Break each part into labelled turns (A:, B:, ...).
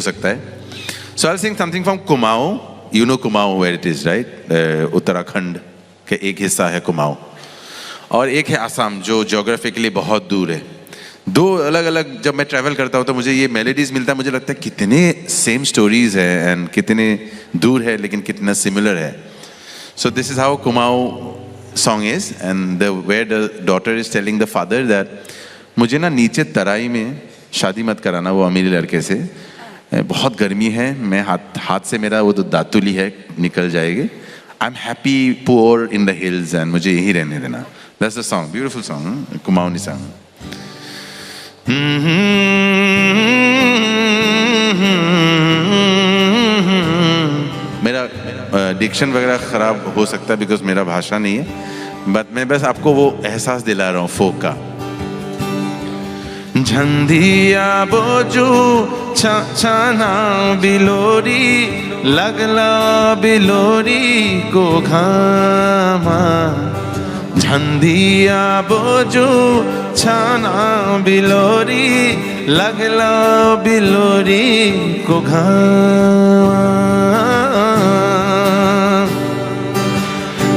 A: सकता है. So I'll sing something from Kumaon. You know Kumaon where it is, right? Uttarakhand के एक हिस्सा है कुमाऊं और एक है आसाम जो ज्योग्राफिकली बहुत दूर है. दो अलग अलग जब मैं ट्रैवल करता हूँ तो मुझे ये मेलोडीज मिलता है. मुझे लगता है कितने सेम स्टोरीज है एंड कितने दूर है लेकिन कितना सिमिलर है. So this is how Kumaon song is and the where the daughter is telling the father that मुझे ना नीचे तराई में शादी मत कराना वो अमीर लड़के से. बहुत गर्मी है, मैं हाथ से मेरा वो तो दातुली है निकल जाएगी. I am happy poor in the hills and मुझे यही रहने देना. That's the song, beautiful song, Kumaoni song. मेरा डिक्शन वगैरह ख़राब हो सकता है बिकॉज मेरा भाषा नहीं है, बट मैं बस आपको वो एहसास दिला रहा हूँ फोक का. झंडिया बोजू छाना बिलोरी लगला बिलोरी को घामा. झंडिया बोजू छाना बिलोरी लगला बिलोरी को घामा.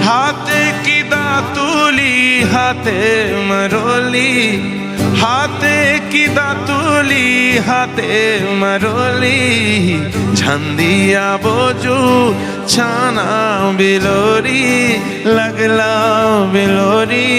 A: हाथे की दातुली हाथे मरोली, हाथे की दातुली हाथे मरोली. झंडिया बोजू छाना बिलोरी लगला बिलोरी.